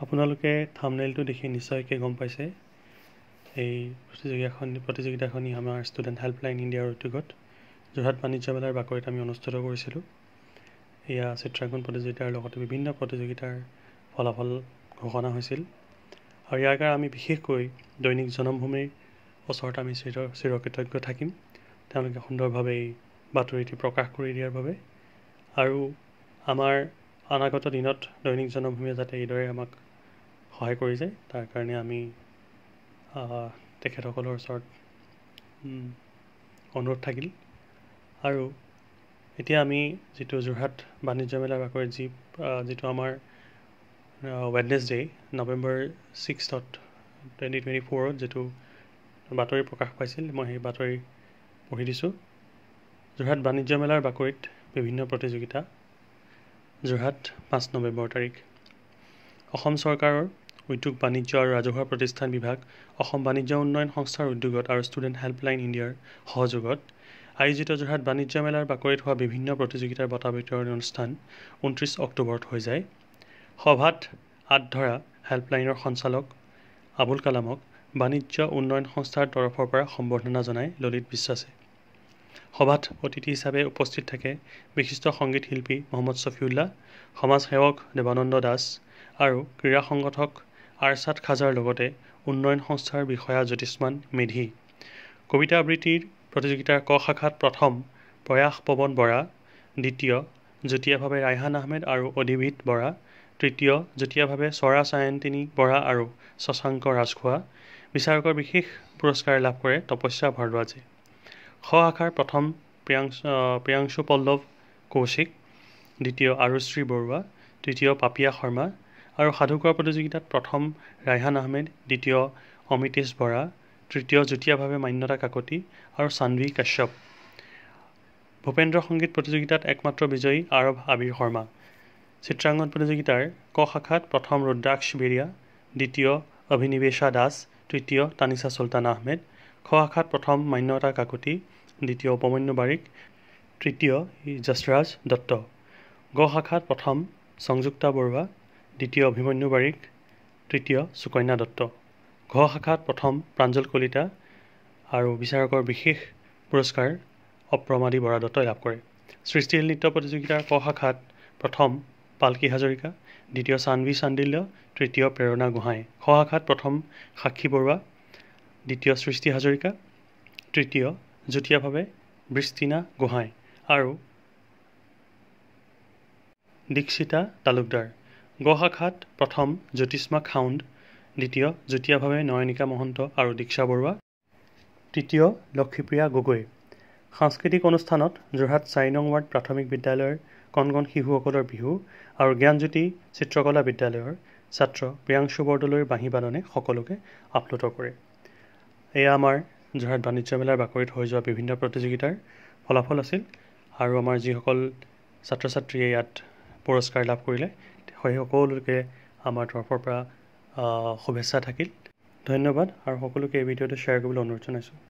আপোনালোকে থাম্বনেইলটো দেখি নিশ্চয়কৈ গম পাইছে এই প্ৰতিযোগিতাখনি আমাৰ ষ্টুডেণ্ট হেল্পলাইন ইণ্ডিয়াৰ উদ্যোগত যোৰহাট বাণিজ্য মেলাৰ বাকৰিত আমি অনুষ্ঠিত কৰিছিলোঁ। এয়া চিত্ৰাংকন প্ৰতিযোগিতাৰ লগতে বিভিন্ন প্ৰতিযোগিতাৰ ফলাফল ঘোষণা হৈছিল আৰু ইয়াৰ কাৰণে আমি বিশেষকৈ দৈনিক জনমভূমিৰ ওচৰত আমি চিৰকৃতজ্ঞ থাকিম, তেওঁলোকে সুন্দৰভাৱে এই বাতৰিটি প্ৰকাশ কৰি দিয়াৰ বাবে। আৰু আমাৰ অনাগত দিনত দৈনিক জনমভূমিয়ে যাতে এইদৰে আমাক সহায় কৰি যায় তাৰ কাৰণে আমি তেখেতসকলৰ ওচৰত অনুৰোধ থাকিল। আৰু এতিয়া আমি যিটো যোৰহাট বাণিজ্য মেলাৰ বাকৰিত যিটো আমাৰ ৱেডনেছডে নৱেম্বৰ 6ত 2024ত যিটো বাতৰি প্ৰকাশ পাইছিল, মই সেই বাতৰি পঢ়ি দিছোঁ। যোৰহাট বাণিজ্য মেলাৰ বাকৰিত বিভিন্ন প্ৰতিযোগিতা। যোৰহাট 5 নৱেম্বৰ তাৰিখ। অসম চৰকাৰৰ উদ্যোগ বাণিজ্য আৰু ৰাজহুৱা প্ৰতিষ্ঠান বিভাগ, অসম বাণিজ্য উন্নয়ন সংস্থাৰ উদ্যোগত আৰু ষ্টুডেণ্ট হেল্পলাইন ইণ্ডিয়াৰ সহযোগত আয়োজিত যোৰহাট বাণিজ্য মেলাৰ বাকৰিত হোৱা বিভিন্ন প্ৰতিযোগিতাৰ বঁটা বিতৰণী অনুষ্ঠান 29 অক্টোবৰত হৈ যায়। সভাত আঁতধৰা হেল্পলাইনৰ সঞ্চালক আবুল কালামক বাণিজ্য উন্নয়ন সংস্থাৰ তৰফৰ পৰা সম্বৰ্ধনা জনাই ললিত বিশ্বাসে। সভাত অতিথি হিচাপে উপস্থিত থাকে বিশিষ্ট সংগীত শিল্পী মহম্মদ ছফিউল্লাহ, সমাজসেৱক দেৱানন্দ দাস আৰু ক্ৰীড়া সংগঠক আৰছাদ খাজাৰ লগতে উন্নয়ন সংস্থাৰ বিষয়া জ্যোতিষ্মান মেধি। কবিতা আবৃত্তিৰ প্ৰতিযোগিতাৰ ক শাখাত প্ৰথম প্ৰয়াস পৱন বৰা, দ্বিতীয় যুটীয়াভাৱে ৰায়হান আহমেদ আৰু অধিবিত বৰা, তৃতীয় যুটীয়াভাৱে স্বৰা সায়ন্তিনী বৰা আৰু শশাংক ৰাজখোৱা। বিচাৰকৰ বিশেষ পুৰস্কাৰ লাভ কৰে তপস্যা ভৰদ্বাজে। খ শাখাৰ প্ৰথম প্ৰিয়াংশু পল্লৱ কৌশিক, দ্বিতীয় আৰুশ্ৰী বৰুৱা, তৃতীয় পাপিয়া শৰ্মা আৰু সাধুকোৱা প্ৰতিযোগিতাত প্ৰথম ৰায়হান আহমেদ, দ্বিতীয় অমিতেশ বৰা, তৃতীয় যুটীয়াভাৱে মান্যতা কাকতি আৰু সানভি কাশ্যপ। ভূপেন্দ্ৰ সংগীত প্ৰতিযোগিতাত একমাত্ৰ বিজয়ী আৰৱ আবিৰ শৰ্মা। চিত্ৰাংকন প্ৰতিযোগিতাৰ ক শাখাত প্ৰথম ৰুদ্ৰাক্ষ বেৰিয়া, দ্বিতীয় অভিনিৱেশা দাস, তৃতীয় তানিছা চুলতান আহমেদ। খ শাখাত প্ৰথম মান্যতা কাকতি, দ্বিতীয় উপমন্যু বাৰিক, তৃতীয় যশৰাজ দত্ত। গ শাখাত প্ৰথম সংযুক্তা বৰুৱা, দ্বিতীয় অভিমন্যু বাৰিক, তৃতীয় সুকন্যা দত্ত। ঘ শাখাত প্ৰথম প্ৰাঞ্জল কলিতা আৰু বিচাৰকৰ বিশেষ পুৰস্কাৰ অপ্ৰমাদী বৰা দত্তই লাভ কৰে। সৃষ্টিশীল নৃত্য প্ৰতিযোগিতাৰ ক শাখাত প্ৰথম পালকি হাজৰিকা, দ্বিতীয় সানভি চাণ্ডিল্য, তৃতীয় প্ৰেৰণা গোহাঁই। খ শাখাত প্ৰথম সাক্ষী বৰুৱা, দ্বিতীয় সৃষ্টি হাজৰিকা, তৃতীয় যুটীয়াভাৱে বৃষ্টিনা গোহাঁই আৰু দীক্ষিতা তালুকদাৰ। গ শাখাত প্ৰথম জ্যোতিষ্মা খাউণ্ড, দ্বিতীয় যুটীয়াভাৱে নয়নিকা মহন্ত আৰু দীক্ষা বৰুৱা, তৃতীয় লক্ষীপ্ৰিয়া গগৈ। সাংস্কৃতিক অনুষ্ঠানত যোৰহাট 4 নং ৱাৰ্ড প্ৰাথমিক বিদ্যালয়ৰ কণ শিশুসকলৰ বিহু আৰু জ্ঞানজ্যোতি চিত্ৰকলা বিদ্যালয়ৰ ছাত্ৰ প্ৰিয়াংশু বৰদলৈৰ বাঁহী বাদনে সকলোকে আপ্লুত কৰে। এয়া আমাৰ যোৰহাট বাণিজ্য মেলাৰ বাকৰিত হৈ যোৱা বিভিন্ন প্ৰতিযোগিতাৰ ফলাফল আছিল আৰু আমাৰ যিসকল ছাত্ৰ ছাত্ৰীয়ে ইয়াত পুৰস্কাৰ লাভ কৰিলে সেই সকলোকে আমাৰ তৰফৰ পৰা শুভেচ্ছা থাকিল। ধন্যবাদ আৰু সকলোকে এই ভিডিঅ'টো শ্বেয়াৰ কৰিবলৈ অনুৰোধ জনাইছোঁ।